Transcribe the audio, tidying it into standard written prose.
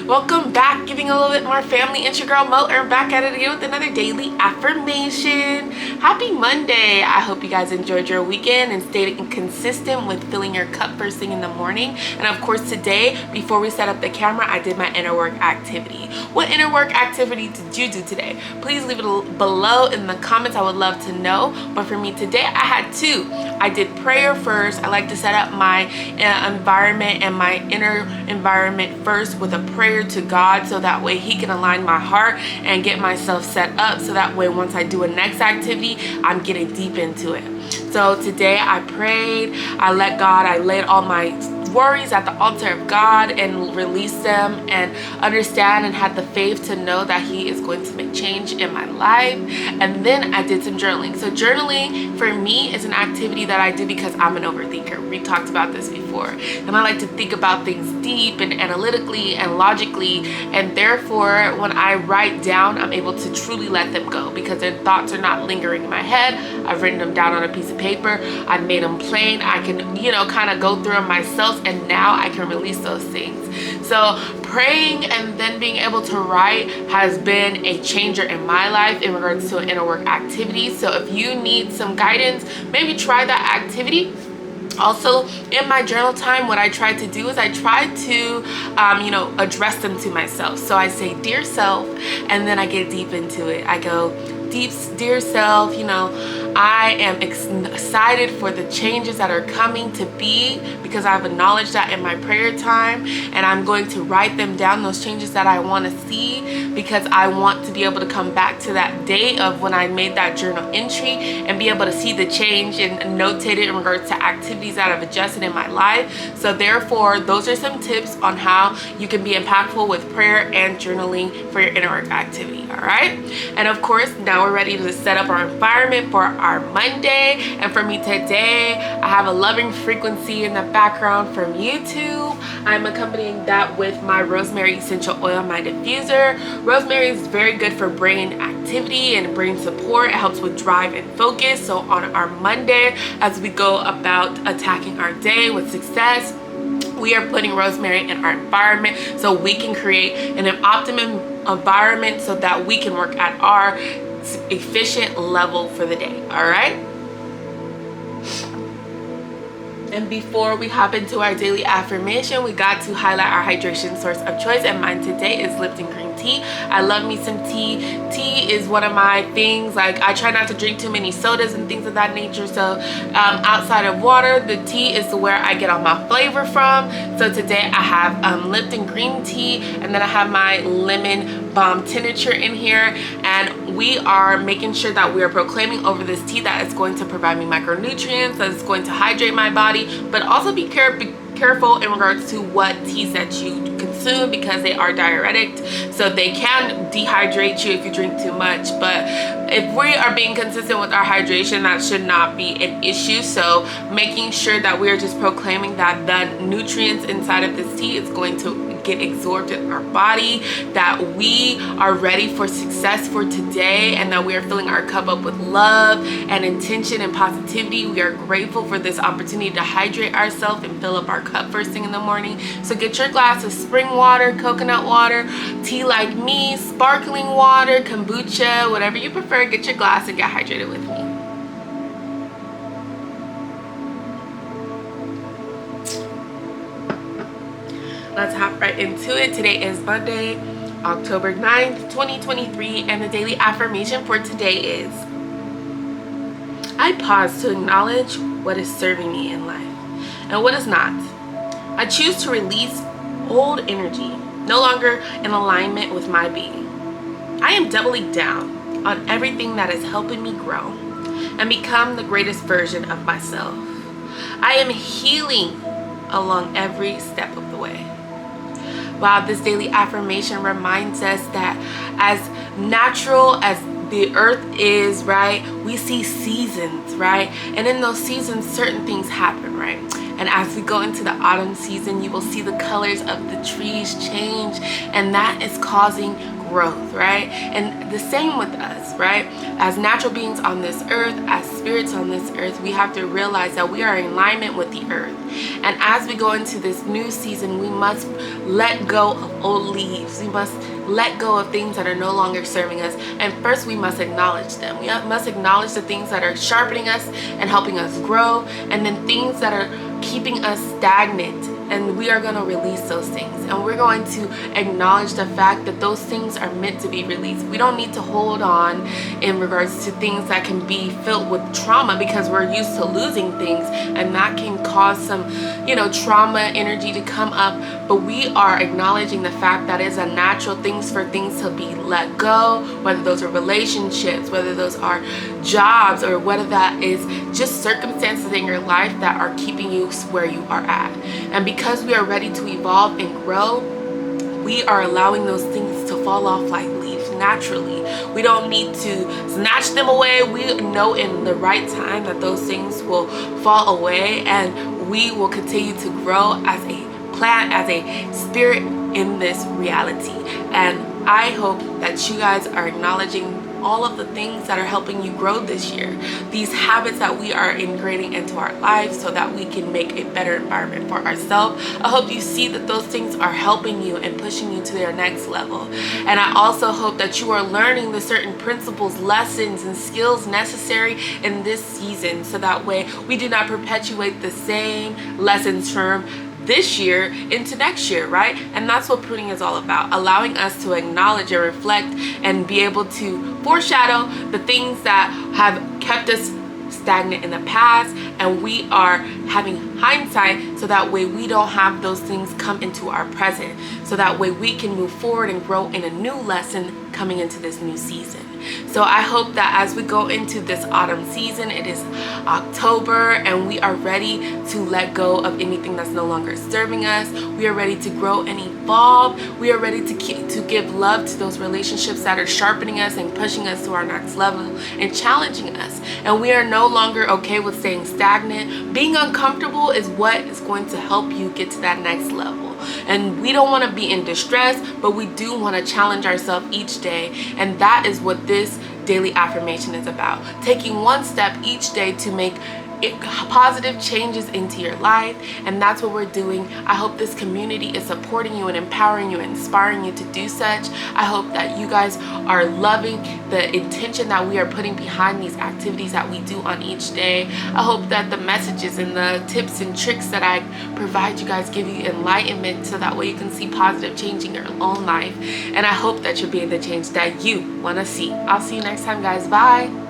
Welcome back, giving a little bit more family. It's your girl Mo, and back at it again with another daily affirmation. Happy Monday. I hope you guys enjoyed your weekend and stayed consistent with filling your cup first thing in the morning. And of course today, before we set up the camera, I did my inner work activity. What inner work activity did you do today? Please leave it below in the comments. I would love to know. But for me today, I had two. I did prayer first. I like to set up my environment and my inner environment first with a prayer to God, so that way He can align my heart and get myself set up, so that way once I do a next activity, I'm getting deep into it. So today I prayed, I laid all my worries at the altar of God and released them, and understand and had the faith to know that He is going to make change in my life. And then I did some journaling. So journaling for me is an activity that I do because I'm an overthinker. We talked about this before, and I like to think about things deep and analytically and logically, and therefore when I write down, I'm able to truly let them go because their thoughts are not lingering in my head. I've written them down on a piece of paper. I've made them plain. I can kind of go through them myself, and now I can release those things. So praying and then being able to write has been a changer in my life in regards to an inner work activity. So if you need some guidance, maybe try that activity. Also, in my journal time, what I try to do is I try to address them to myself. So I say, dear self, and then I get deep into it. I go, dear self, I am excited for the changes that are coming to be, because I've acknowledged that in my prayer time, and I'm going to write them down, those changes that I want to see, because I want to be able to come back to that day of when I made that journal entry and be able to see the change and notate it in regards to activities that I've adjusted in my life. So therefore, those are some tips on how you can be impactful with prayer and journaling for your inner work activity. All right, and of course now we're ready to set up our environment for our Monday. And for me today, I have a loving frequency in the background from YouTube. I'm accompanying that with my rosemary essential oil, my diffuser. Rosemary is very good for brain activity and brain support. It helps with drive and focus. So on our Monday, as we go about attacking our day with success, we are putting rosemary in our environment so we can create an optimum environment so that we can work at our efficient level for the day. All right, and before we hop into our daily affirmation, we got to highlight our hydration source of choice, and mine today is Lipton green tea. I love me some tea. Tea is one of my things. Like, I try not to drink too many sodas and things of that nature. So outside of water, the tea is where I get all my flavor from. So today I have Lipton green tea, and then I have my lemon balm tincture in here, and we are making sure that we are proclaiming over this tea that it's going to provide me micronutrients, that it's going to hydrate my body, but also be careful in regards to what teas that you consume, because they are diuretic, so they can dehydrate you if you drink too much. But if we are being consistent with our hydration, that should not be an issue. So making sure that we are just proclaiming that the nutrients inside of this tea is going to get absorbed in our body, that we are ready for success for today, and that we are filling our cup up with love and intention and positivity. We are grateful for this opportunity to hydrate ourselves and fill up our cup first thing in the morning. So get your glass of spring water, coconut water, tea like me, sparkling water, kombucha, whatever you prefer. Get your glass and get hydrated with me. Let's hop right into it. Today is Monday, October 9th, 2023, and the daily affirmation for today is, I pause to acknowledge what is serving me in life and what is not. I choose to release old energy, no longer in alignment with my being. I am doubling down on everything that is helping me grow and become the greatest version of myself. I am healing along every step of the way. Wow, this daily affirmation reminds us that as natural as the earth is, right, we see seasons, right? And in those seasons, certain things happen, right? And as we go into the autumn season, you will see the colors of the trees change, and that is causing growth, right? And the same with us, right? As natural beings on this earth, as spirits on this earth, we have to realize that we are in alignment with the earth. And as we go into this new season, we must let go of old leaves. We must let go of things that are no longer serving us. And first, we must acknowledge them. We must acknowledge the things that are sharpening us and helping us grow, and then things that are keeping us stagnant. And we are going to release those things, and we're going to acknowledge the fact that those things are meant to be released. We don't need to hold on in regards to things that can be filled with trauma, because we're used to losing things, and that can cause some, trauma energy to come up. But we are acknowledging the fact that it's a natural thing for things to be let go, whether those are relationships, whether those are jobs, or whether that is just circumstances in your life that are keeping you where you are at. And because we are ready to evolve and grow, we are allowing those things to fall off like leaves naturally. We don't need to snatch them away. We know in the right time that those things will fall away, and we will continue to grow as a plant, as a spirit in this reality. And I hope that you guys are acknowledging all of the things that are helping you grow this year, these habits that we are integrating into our lives so that we can make a better environment for ourselves. I hope you see that those things are helping you and pushing you to their next level. And I also hope that you are learning the certain principles, lessons, and skills necessary in this season, so that way we do not perpetuate the same lessons from this year into next year, right? And that's what pruning is all about, allowing us to acknowledge and reflect and be able to foreshadow the things that have kept us stagnant in the past, and we are having hindsight, so that way we don't have those things come into our present, so that way we can move forward and grow in a new lesson coming into this new season. So I hope that as we go into this autumn season, it is October, and we are ready to let go of anything that's no longer serving us. We are ready to grow and evolve. We are ready to give love to those relationships that are sharpening us and pushing us to our next level and challenging us. And we are no longer okay with staying stagnant. Being uncomfortable is what is going to help you get to that next level. And we don't want to be in distress, but we do want to challenge ourselves each day. And that is what this daily affirmation is about. Taking one step each day to make positive changes into your life, and that's what we're doing. I hope this community is supporting you and empowering you and inspiring you to do such. I hope that you guys are loving the intention that we are putting behind these activities that we do on each day. I hope that the messages and the tips and tricks that I provide you guys give you enlightenment, so that way you can see positive change in your own life. And I hope that you're being the change that you want to see. I'll see you next time, guys. Bye.